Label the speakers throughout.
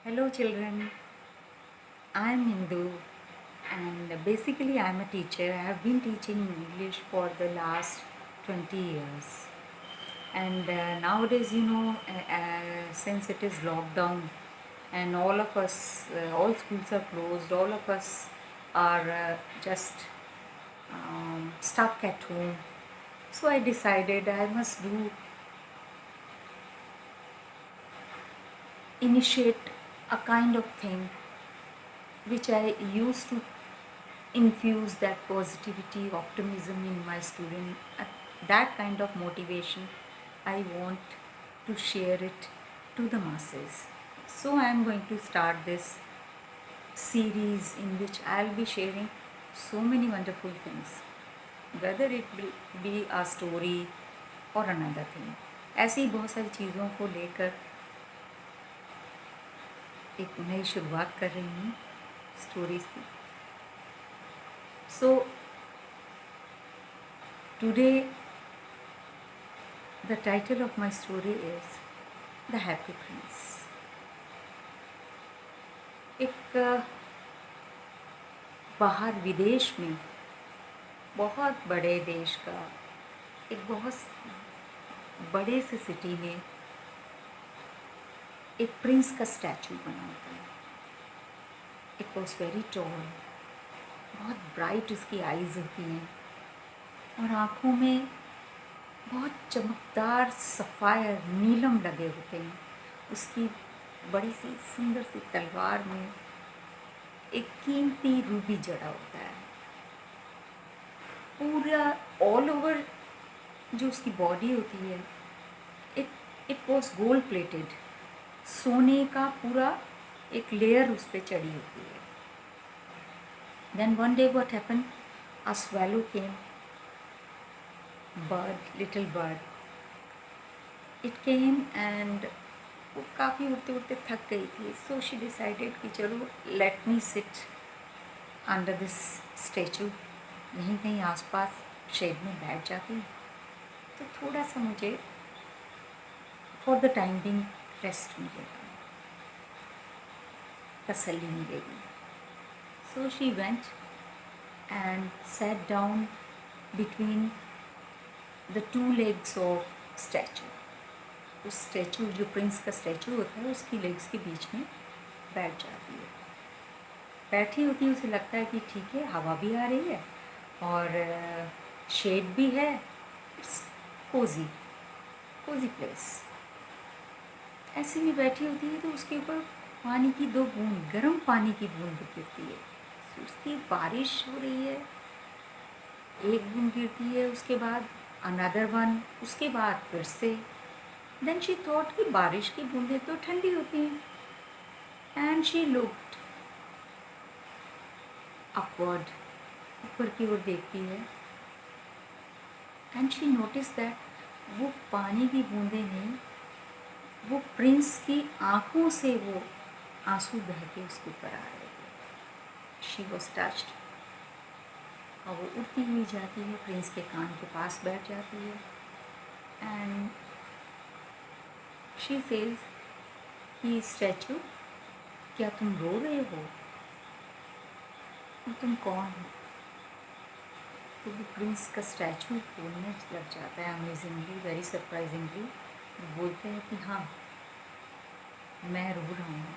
Speaker 1: Hello, children. I am Hindu, and basically, I am a teacher. I have been teaching English for the last 20 years. And nowadays, since it is lockdown and all of us, all schools are closed, all of us are just stuck at home. So I decided I must initiate a kind of thing which I used to infuse that positivity, optimism in my student, that kind of motivation. I want to share it to the masses. So I am going to start this series in which I'll be sharing so many wonderful things, whether it will be a story or another thing. ऐसी ही बहुत सारी चीज़ों को लेकर एक नई शुरुआत कर रही हूँ स्टोरीज़ की. So today the title of my story is The Happy Prince. एक बाहर विदेश में बहुत बड़े देश का एक बहुत बड़े से सिटी में एक प्रिंस का स्टैचू बना होता है. इट वॉज वेरी टॉल, बहुत ब्राइट उसकी आईज होती हैं और आँखों में बहुत चमकदार सफ़ायर नीलम लगे होते हैं. उसकी बड़ी सी सुंदर सी तलवार में एक कीमती रूबी जड़ा होता है. पूरा ऑल ओवर जो उसकी बॉडी होती है, इट वॉज गोल्ड प्लेटेड. सोने का पूरा एक लेयर उस पर चढ़ी होती है. Then one day what happen, a swallow came, bird, little bird. It came and वो काफ़ी उड़ते उड़ते थक गई थी. सो शी डिसाइडेड कि चलो let me sit under this statue, यहीं कहीं आसपास शेड में बैठ जाती हूँ तो थोड़ा सा मुझे for the time being rest मिलेगा, तसल्ली मिलेगी. So she went and sat down between the two legs of statute. उस स्टैचू, जो प्रिंस का स्टैचू होता है, उसकी लेग्स के बीच में बैठ जाती है. बैठी होती है, उसे लगता है कि ठीक है, हवा भी आ रही है और शेड भी है. It's cozy cozy place. ऐसे में बैठी होती है तो उसके ऊपर पानी की दो बूंद, गर्म पानी की बूंद गिरती है. उसकी बारिश हो रही है, एक बूंद गिरती है, उसके बाद अनदर वन, उसके बाद फिर से. देन शी थॉट कि बारिश की बूंदें तो ठंडी होती हैं एंड शी लुक्ड अपवर्ड, ऊपर की ओर देखती है एंड शी नोटिस दैट वो पानी की बूंदें नहीं, वो प्रिंस की आँखों से वो आंसू बह के उसके ऊपर आ रहे थे. शी वॉज टच्ड और वो उड़ती हुई जाती है, प्रिंस के कान के पास बैठ जाती है एंड शी सेज कि स्टैचू, क्या तुम रो रहे हो और तुम कौन हो? तो वो प्रिंस का स्टैचू बोलने लग जाता है अमेजिंगली, वेरी सरप्राइजिंगली. बोलते हैं कि हाँ, मैं रो रहा हूँ.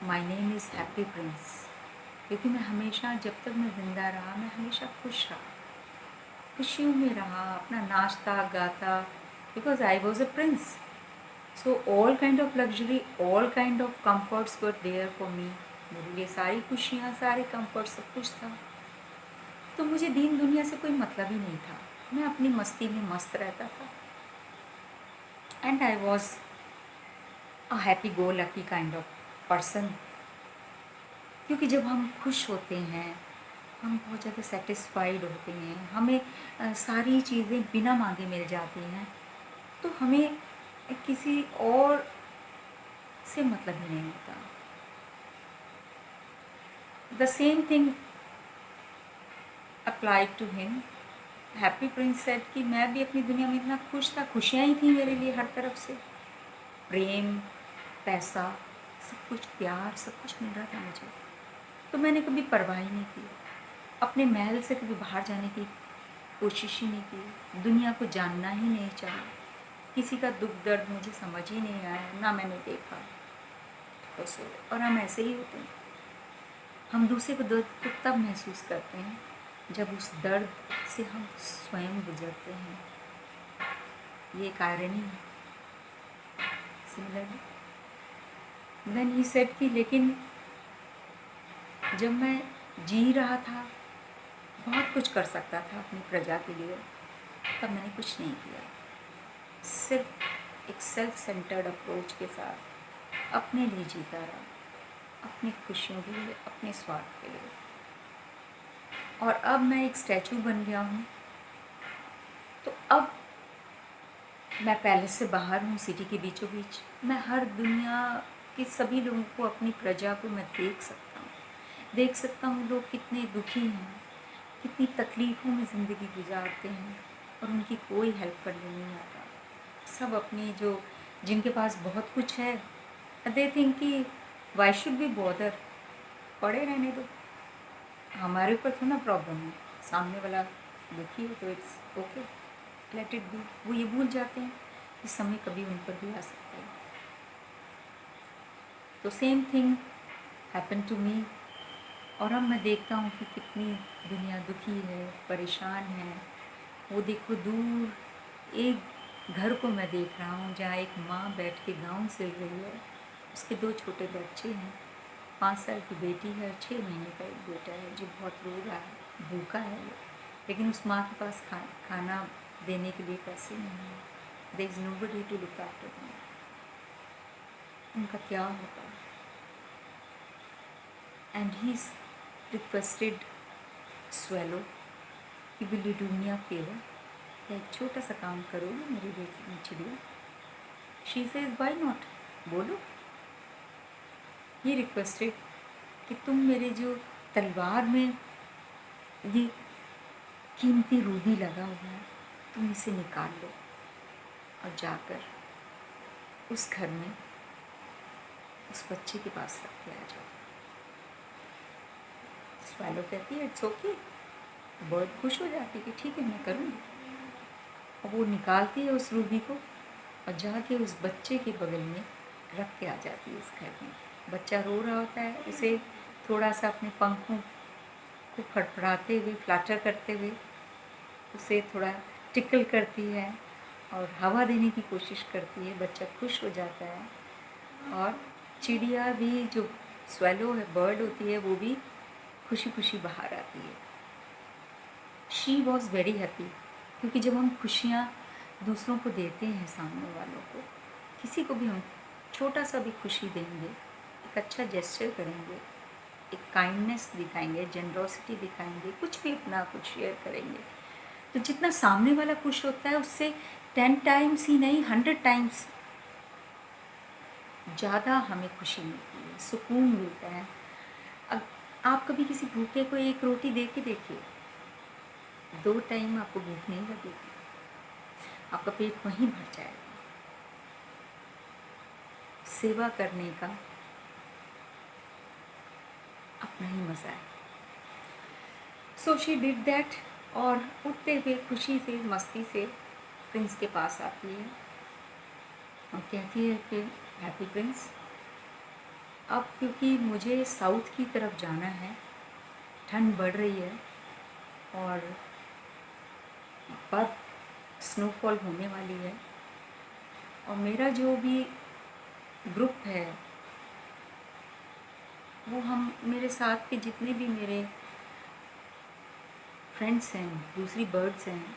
Speaker 1: My name is happy Prince. क्योंकि मैं हमेशा, जब तक मैं ज़िंदा रहा, मैं हमेशा खुश रहा, खुशियों में रहा, अपना नाचता गाता, because I was a prince. So all kind of luxury, all kind of comforts were there for me. मेरे लिए सारी खुशियाँ, सारे कम्फर्ट, सब कुछ था. तो मुझे दीन दुनिया से कोई मतलब ही नहीं था. मैं अपनी मस्ती में मस्त रहता था and I was a happy go lucky kind of person. क्योंकि जब हम खुश होते हैं, हम बहुत ज़्यादा सेटिस्फाइड होते हैं, हमें सारी चीज़ें बिना मांगे मिल जाती हैं, तो हमें किसी और से मतलब ही नहीं होता. The same thing applied to him. Happy prince said कि मैं भी अपनी दुनिया में इतना खुश था, खुशियाँ ही थी मेरे लिए हर तरफ से. प्रेम, पैसा, सब कुछ प्यार, सब कुछ मिल रहा था मुझे। तो मैंने कभी परवाह ही नहीं की, अपने महल से कभी बाहर जाने की कोशिश ही नहीं की, दुनिया को जानना ही नहीं चाहा, किसी का दुख दर्द मुझे समझ ही नहीं आया, ना मैंने देखा। ऐसे और हम ऐसे ही होते हैं, हम दूसरे को दर्द को तब महसूस करते हैं जब उस दर्द से हम स्वयं गुजरते हैं। ये एक आयरनी है। सिमिलरली देन ही सेड कि लेकिन जब मैं जी रहा था, बहुत कुछ कर सकता था अपनी प्रजा के लिए, तब मैंने कुछ नहीं किया। सिर्फ एक सेल्फ सेंटर्ड अप्रोच के साथ अपने लिए जीता रहा, अपनी खुशियों के लिए, अपने स्वार्थ के लिए। और अब मैं एक स्टैचू बन गया हूँ, तो अब मैं पैलेस से बाहर हूँ, सिटी के बीचों बीच। मैं हर दुनिया के सभी लोगों को, अपनी प्रजा को मैं देख सकता हूँ लोग कितने दुखी हैं, कितनी तकलीफ़ों में ज़िंदगी गुजारते हैं और उनकी कोई हेल्प करने नहीं आता। सब अपनी जो जिनके पास बहुत कुछ है, दे थिंक कि वाई शुड बी बॉदर, पड़े रहने दो, हमारे ऊपर तो ना प्रॉब्लम है, सामने वाला दुखी है तो it's okay, let it be. वो ये भूल जाते हैं कि समय कभी उन पर भी आ सकता है। तो same thing happen to me. और अब मैं देखता हूँ कि कितनी दुनिया दुखी है, परेशान है। वो देखो दूर एक घर को मैं देख रहा हूँ जहाँ एक माँ बैठ के गाउन सिल रही है, उसके 2 छोटे बच्चे हैं, 5 साल की बेटी है, 6 महीने का एक बेटा है जो बहुत रो रहा है, भूखा है वो। लेकिन उस माँ के पास खाना देने के लिए पैसे नहीं है। There is nobody to look after them. उनका क्या होगा? एंड ही रिक्वेस्टेड स्वेलो कि will you do me a favour, क्या एक छोटा सा काम करोगे मेरी बेटी चिड़िया? शी सेज व्हाई नॉट, बोलो। ही रिक्वेस्टेड कि तुम मेरे जो तलवार में ये कीमती रूबी लगा हुआ है, तुम इसे निकाल लो और जाकर उस घर में उस बच्चे के पास रख के आ जाओ। स्वेलो कहती है इट्स ओके। बर्ड खुश हो जाती है कि ठीक है मैं करूँगी। और वो निकालती है उस रूबी को और जाके उस बच्चे के बगल में रख के आ जाती है उस घर में। बच्चा रो रहा होता है, उसे थोड़ा सा अपने पंखों को फड़फड़ाते हुए, फ्लैटर करते हुए उसे थोड़ा टिकल करती है और हवा देने की कोशिश करती है। बच्चा खुश हो जाता है और चिड़िया भी, जो स्वेलो है, बर्ड होती है, वो भी खुशी खुशी बाहर आती है। शी वॉज वेरी हैप्पी, क्योंकि जब हम खुशियाँ दूसरों को देते हैं, सामने वालों को, किसी को भी हम छोटा सा भी खुशी देंगे, एक अच्छा जेस्चर करेंगे, एक काइंडनेस दिखाएंगे, जनरोसिटी दिखाएंगे, कुछ भी अपना कुछ शेयर करेंगे, तो जितना सामने वाला खुश होता है उससे 10 टाइम्स ही नहीं 100 टाइम्स ज़्यादा हमें खुशी मिलती है, सुकून मिलता है। अब आप कभी किसी भूखे को एक रोटी दे के देखिए, 2 टाइम आपको भूख नहीं लगेगी, आपका पेट वहीं भर जाएगा। सेवा करने का अपना ही मज़ा है। सो शी डिड दैट, और उठते हुए खुशी से, मस्ती से प्रिंस के पास आती है और कहती है कि हैप्पी प्रिंस, अब क्योंकि मुझे साउथ की तरफ जाना है, ठंड बढ़ रही है और बर्फ़ स्नोफॉल होने वाली है, और मेरा जो भी ग्रुप है, वो हम मेरे साथ के जितने भी मेरे फ्रेंड्स हैं, दूसरी बर्ड्स हैं,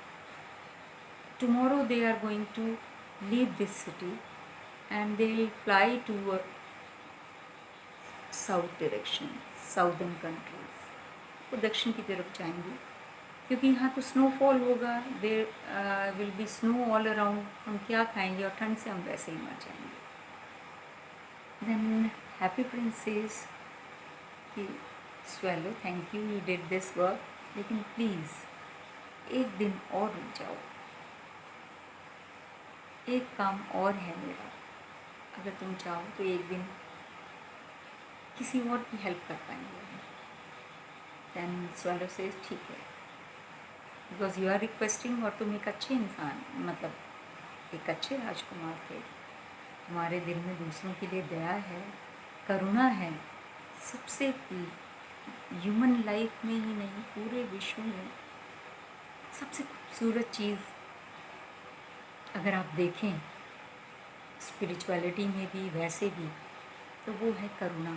Speaker 1: tomorrow they are going to leave this city and they will fly to south direction, southern countries, वो दक्षिण की तरफ जाएंगे, क्योंकि यहाँ तो स्नोफॉल होगा, there will be snow all around, हम क्या खाएंगे और ठंड से हम वैसे ही मर जाएंगे। देन हैप्पी प्रिंस सेज कि swallow thank you, you did this work, लेकिन प्लीज़ एक दिन और रुक जाओ, एक काम और है मेरा, अगर तुम चाहो तो एक दिन किसी और की हेल्प कर पाएंगे। दैन स्वैलो से ठीक है, बिकॉज यू आर रिक्वेस्टिंग और तुम एक अच्छे इंसान, मतलब एक अच्छे राजकुमार थे। तुम्हारे दिल में दूसरों के लिए दया है, करुणा है। सबसे ह्यूमन लाइफ में ही नहीं, पूरे विश्व में सबसे खूबसूरत चीज़ अगर आप देखें स्पिरिचुअलिटी में भी वैसे भी, तो वो है करुणा।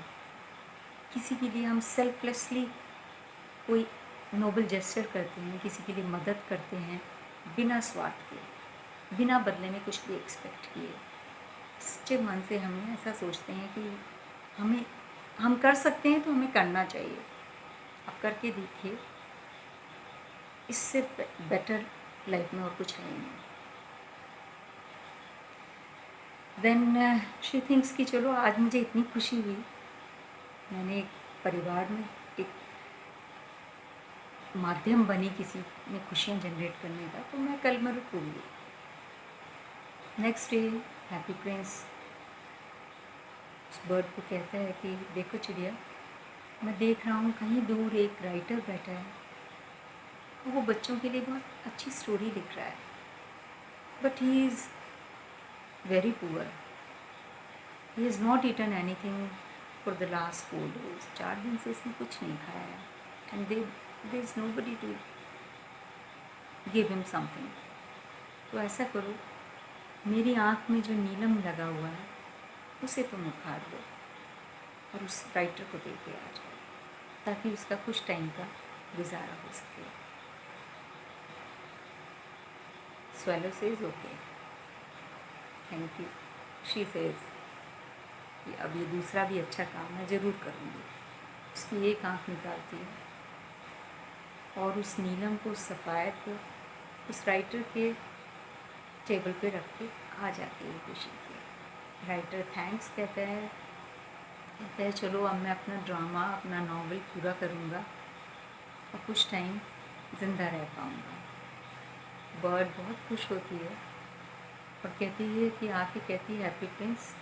Speaker 1: किसी के लिए हम सेल्फलेसली कोई नोबल जेस्चर करते हैं, किसी के लिए मदद करते हैं बिना स्वार्थ के, बिना बदले में कुछ भी एक्सपेक्ट किए। सच्चे मन से हम ऐसा सोचते हैं कि हम कर सकते हैं तो हमें करना चाहिए। आप करके देखिए, इससे बेटर लाइफ में और कुछ है नहीं। देन शी थिंक्स कि चलो आज मुझे इतनी खुशी हुई, मैंने एक परिवार में एक माध्यम बनी किसी में खुशियाँ जनरेट करने का, तो मैं कल मैं रुकूँगी। नेक्स्ट डे हैप्पी प्रिंस उस बर्ड को कहता है कि देखो चिड़िया, मैं देख रहा हूँ कहीं दूर एक राइटर बैठा है, वो बच्चों के लिए बहुत अच्छी स्टोरी लिख रहा है, but he is very poor, he is not eaten anything for the last 4 days। 4 दिन से इसने कुछ नहीं खाया है, and there is nobody to give him something. तो ऐसा करो, मेरी आँख में जो नीलम लगा हुआ है उसे तुम उखाड़ दो और उस राइटर को दे के आ जाओ, ताकि उसका कुछ टाइम का गुजारा हो सके। Swallow says okay, thank you. She says कि अब ये दूसरा भी अच्छा काम मैं ज़रूर करूँगी। उसकी एक आँख निकालती है और उस नीलम को, उस सफ़ायर को उस राइटर के टेबल पे रख के आ जाती है खुशी से। राइटर थैंक्स कहता है चलो अब मैं अपना ड्रामा, अपना नॉवल पूरा करूँगा और कुछ टाइम ज़िंदा रह पाऊँगा। बर्ड बहुत खुश होती है और कहती है कि आके कहती है हैप्पी प्रिंस,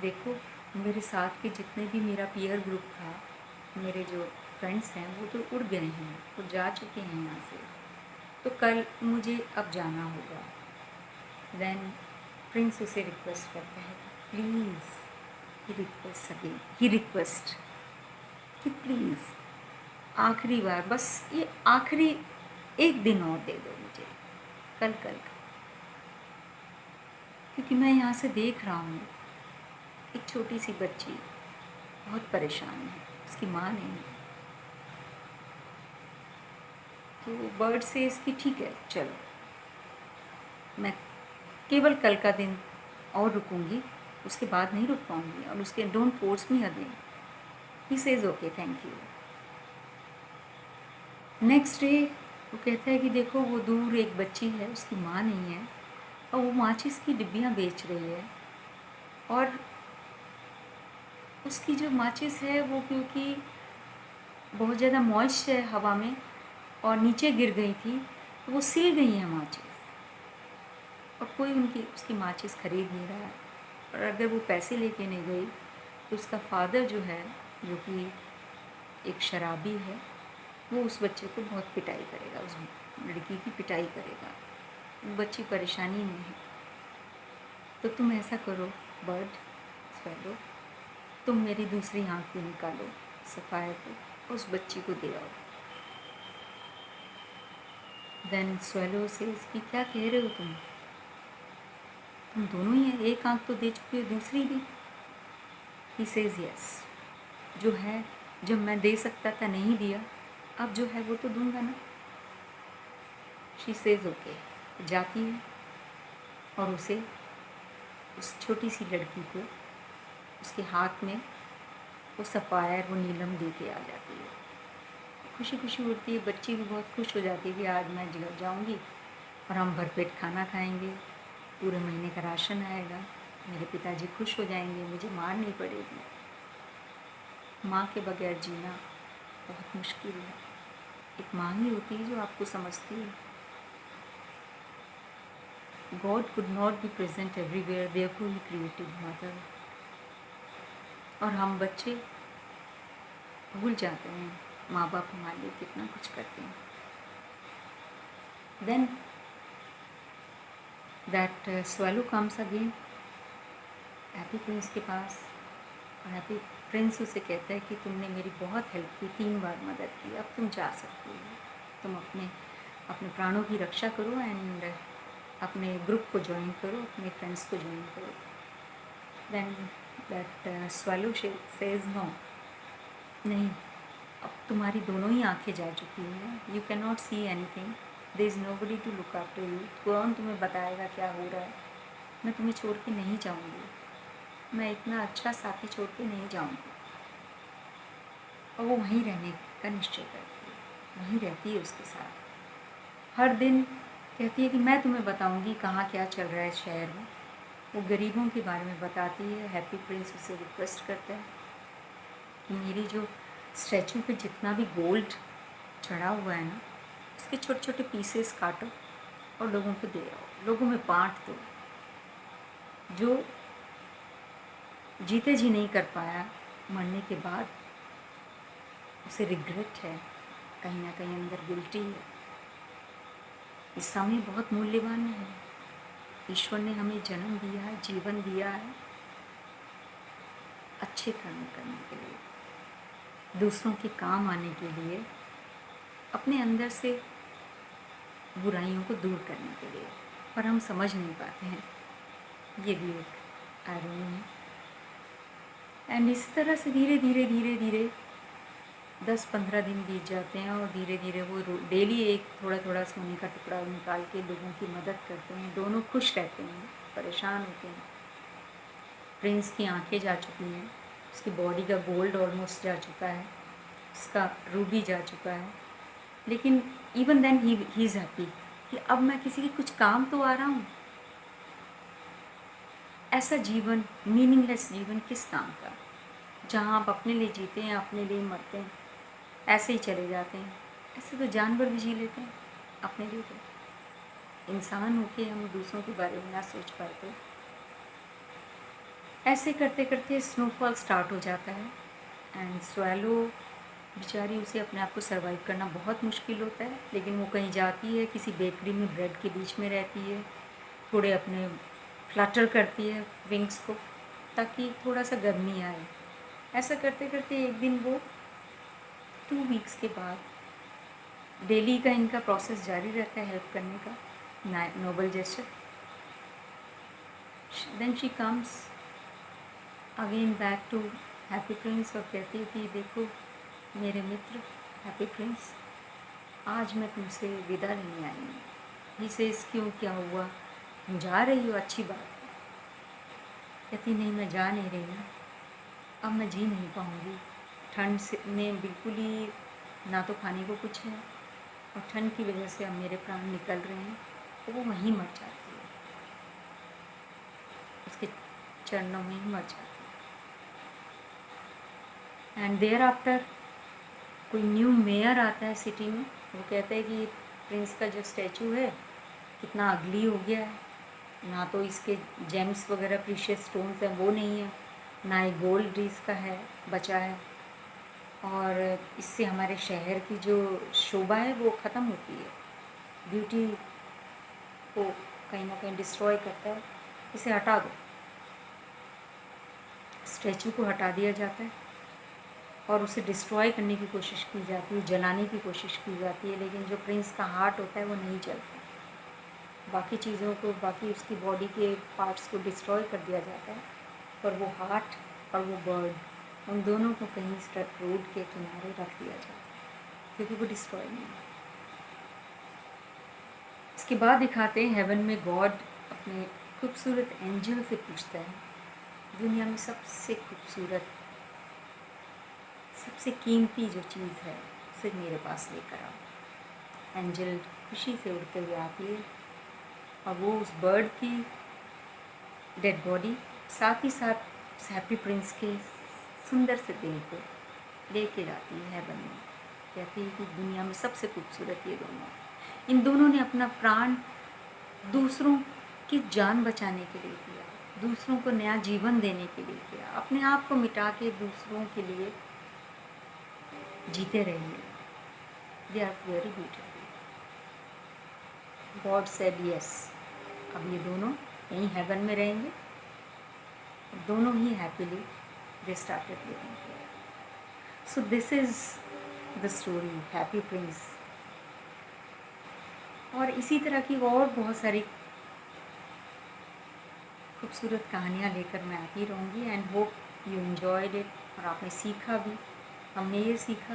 Speaker 1: देखो मेरे साथ के जितने भी मेरा पीयर ग्रुप था, मेरे जो फ्रेंड्स हैं वो तो उड़ गए हैं, वो जा चुके हैं यहाँ से, तो कल मुझे अब जाना होगा। देन प्रिंस उसे रिक्वेस्ट करता है प्लीज़, ही रिक्वेस्ट कि प्लीज़ आखिरी बार, बस ये आखिरी एक दिन और दे दो मुझे, कल का, क्योंकि मैं यहाँ से देख रहा हूँ एक छोटी सी बच्ची बहुत परेशान है, उसकी माँ नहीं है। तो बर्ड से इसकी ठीक है, चलो मैं केवल कल का दिन और रुकूंगी, उसके बाद नहीं रुक पाऊंगी, और उसके don't force me again. He says okay thank you. Next day वो कहता है कि देखो वो दूर एक बच्ची है, उसकी माँ नहीं है, और वो माचिस की डिब्बियाँ बेच रही है, और उसकी जो माचिस है वो क्योंकि बहुत ज़्यादा मॉइस्ट है हवा में और नीचे गिर गई थी, तो वो सिल गई है माचिस, और कोई उसकी माचिस ख़रीद नहीं रहा है। और अगर वो पैसे लेके नहीं गई तो उसका फादर जो है, जो कि एक शराबी है, वो उस बच्चे को बहुत पिटाई करेगा, उस लड़की की पिटाई करेगा। वो बच्ची परेशानी में है। तो तुम ऐसा करो बर्ड, स्वैलो, तुम मेरी दूसरी आँख भी निकालो, सफ़ायर को उस बच्ची को दे आओ। देन स्वैलो से इसकी क्या कह रहे हो तुम दोनों ही हैं, एक आँख तो दे चुके हो, दूसरी भी। ही सेज यस, जो है, जब मैं दे सकता था नहीं दिया, अब जो है वो तो दूंगा ना। शी सेज ओके, जाती है और उसे, उस छोटी सी लड़की को उसके हाथ में वो सफ़ायर, वो नीलम दे के आ जाती है। खुशी खुशी उड़ती है, बच्ची भी बहुत खुश हो जाती है कि आज मैं घर जाऊँगी और हम भरपेट खाना खाएंगे, पूरे महीने का राशन आएगा, मेरे पिताजी खुश हो जाएंगे, मुझे मार नहीं पड़ेगी। माँ के बगैर जीना बहुत मुश्किल है। एक माँ ही होती है जो आपको समझती है। God could not be present everywhere, therefore he created mother. और हम बच्चे भूल जाते हैं माँ बाप हमारे लिए कितना कुछ करते हैं। Then that swallow comes again happy prince के पास, और हैप्पी प्रिंस उसे कहता है कि तुमने मेरी बहुत हेल्प की, 3 बार मदद की, अब तुम जा सकती हो, तुम अपने अपने प्राणों की रक्षा करो एंड अपने ग्रुप को ज्वाइन करो, अपने फ्रेंड्स को ज्वाइन करो। Then that swallow says no, नहीं, अब तुम्हारी दोनों ही आंखें जा चुकी हैं, you can not see anything, there is nobody to look after you, कौन तुम्हें बताएगा क्या हो रहा है, मैं तुम्हें छोड़ के नहीं जाऊँगी, मैं इतना अच्छा साथी छोड़ के नहीं जाऊँगी। और वो वहीं रहने का निश्चय करती है, वहीं रहती है उसके साथ। हर दिन कहती है कि मैं तुम्हें बताऊंगी कहाँ क्या चल रहा है शहर में। वो गरीबों के बारे में बताती है। हैप्पी प्रिंस उसे रिक्वेस्ट करता है कि मेरी जो स्टैचू पे जितना भी गोल्ड चढ़ा हुआ है ना, उसके छोटे छोटे पीसेस काटो और लोगों को दे आओ, लोगों में बांट दो। जो जीते जी नहीं कर पाया, मरने के बाद उसे रिग्रेट है, कहीं ना कहीं अंदर गिल्टी है। इस समय बहुत मूल्यवान है, ईश्वर ने हमें जन्म दिया है, जीवन दिया है अच्छे कर्म करने के लिए, दूसरों के काम आने के लिए, अपने अंदर से बुराइयों को दूर करने के लिए, पर हम समझ नहीं पाते हैं। ये भी एक आयरनी है। एंड इस तरह से धीरे धीरे धीरे धीरे 10-15 दिन बीत जाते हैं और धीरे धीरे वो डेली एक थोड़ा थोड़ा सोने का टुकड़ा निकाल के लोगों की मदद करते हैं। दोनों खुश रहते हैं, परेशान होते हैं। प्रिंस की आंखें जा चुकी हैं, उसकी बॉडी का गोल्ड ऑलमोस्ट जा चुका है, उसका रूबी जा चुका है, लेकिन even then he is happy कि अब मैं किसी के कुछ काम तो आ रहा हूँ। ऐसा जीवन, मीनिंगलेस जीवन किस काम का, जहाँ आप अपने लिए जीते हैं, अपने लिए मरते हैं, ऐसे ही चले जाते हैं। ऐसे तो जानवर भी जी लेते हैं अपने लिए, तो इंसान होके हम दूसरों के बारे में ना सोच पाए। तो ऐसे करते करते स्नोफॉल स्टार्ट हो जाता है एंड स्वैलो बेचारी, उसे अपने आप को सर्वाइव करना बहुत मुश्किल होता है, लेकिन वो कहीं जाती है, किसी बेकरी में ब्रेड के बीच में रहती है, थोड़े अपने फ्लटर करती है विंग्स को ताकि थोड़ा सा गर्मी आए। ऐसा करते करते एक दिन वो 2 वीक्स के बाद, डेली का इनका प्रोसेस जारी रहता है हेल्प करने का, noble gesture. Then she comes again back to happy Prince और कहती है कि देखो मेरे मित्र हैप्पी प्रिंस, आज मैं तुमसे विदा लेने आई हूँ। ही सेज क्यों, क्या हुआ, तुम जा रही हो, अच्छी बात है। कहती नहीं, मैं जा नहीं रही हूँ, अब मैं जी नहीं पाऊँगी। ठंड से ने बिल्कुल ही ना तो खाने को कुछ है और ठंड की वजह से अब मेरे प्राण निकल रहे हैं। तो वो वहीं मर जाती है, उसके चरणों में ही मर जाती है। एंड देयर आफ्टर कोई न्यू मेयर आता है सिटी में। वो कहता है कि प्रिंस का जो स्टैचू है कितना अगली हो गया है, ना तो इसके जेम्स वगैरह प्रीशियस स्टोन्स हैं वो नहीं है, ना ही गोल्ड इसका है बचा है, और इससे हमारे शहर की जो शोभा है वो ख़त्म होती है, ब्यूटी को कहीं ना कहीं डिस्ट्रॉय करता है, इसे हटा दो। स्टैचू को हटा दिया जाता है और उसे डिस्ट्रॉय करने की कोशिश की जाती है, जलाने की कोशिश की जाती है, लेकिन जो प्रिंस का हार्ट होता है वो नहीं जलता। बाकी चीज़ों को, बाकी उसकी बॉडी के पार्ट्स को डिस्ट्रॉय कर दिया जाता है, पर वो हार्ट और वो बर्ड, उन दोनों को कहीं रोड के किनारे रख दिया जाता है क्योंकि वो डिस्ट्रॉय नहीं है। इसके बाद दिखाते हैं हेवन में गॉड अपने खूबसूरत एंजल से पूछता है, दुनिया में सबसे खूबसूरत, सबसे कीमती जो चीज़ है उसे मेरे पास लेकर आओ। एंजल खुशी से उड़ते हुए आती है और वो उस बर्ड की डेड बॉडी, साथ ही साथ हैप्पी प्रिंस के सुंदर से दिल को लेके जाती है हेवन में। कहती है कि दुनिया में सबसे खूबसूरत ये दोनों, इन दोनों ने अपना प्राण दूसरों की जान बचाने के लिए दिया, दूसरों को नया जीवन देने के लिए किया, अपने आप को मिटा के दूसरों के लिए जीते रहिए। They are very beautiful. God said yes. अब ये दोनों यहीं हेवन में रहेंगे, दोनों ही happily they started living. So this is the story Happy Prince. और इसी तरह की और बहुत सारी खूबसूरत कहानियाँ लेकर मैं आती रहूँगी and hope you enjoyed it. और आपने सीखा भी। हमने ये सीखा,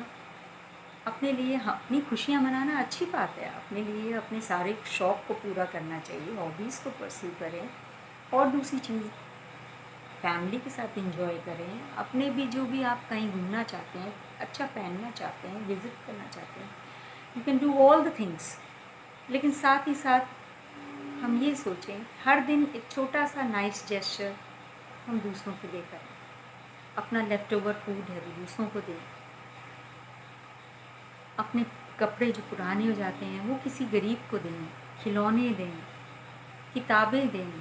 Speaker 1: अपने लिए अपनी खुशियाँ मनाना अच्छी बात है, अपने लिए अपने सारे शौक़ को पूरा करना चाहिए, हॉबीज़ को परस्यू करें। और दूसरी चीज़, फैमिली के साथ एंजॉय करें। अपने भी जो भी आप कहीं घूमना चाहते हैं, अच्छा पहनना चाहते हैं, विज़िट करना चाहते हैं, you can do all the things. लेकिन साथ ही साथ हम ये सोचें, हर दिन एक छोटा सा नाइस जेस्चर हम दूसरों के लिए करें। अपना लेफ़्ट ओवर फूड है वो दूसरों को दें। अपने कपड़े जो पुराने हो जाते हैं वो किसी गरीब को दें, खिलौने दें, किताबें दें।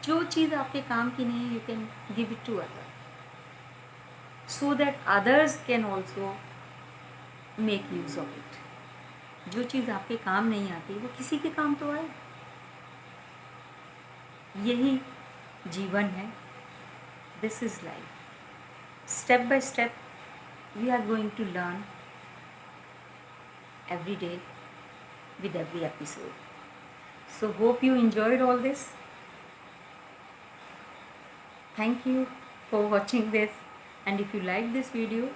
Speaker 1: जो चीज़ आपके काम की नहीं है, you can give it to other, so that others can also make use of it. जो चीज़ आपके काम नहीं आती वो किसी के काम तो आए। यही जीवन है। This is life. Step by step we are going to learn every day with every episode. So hope you enjoyed all this. Thank you for watching this, and if you like this video,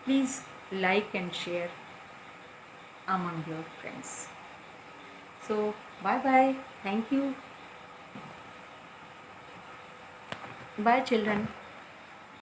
Speaker 1: please like and share among your friends. So bye bye. Thank you. Bye children.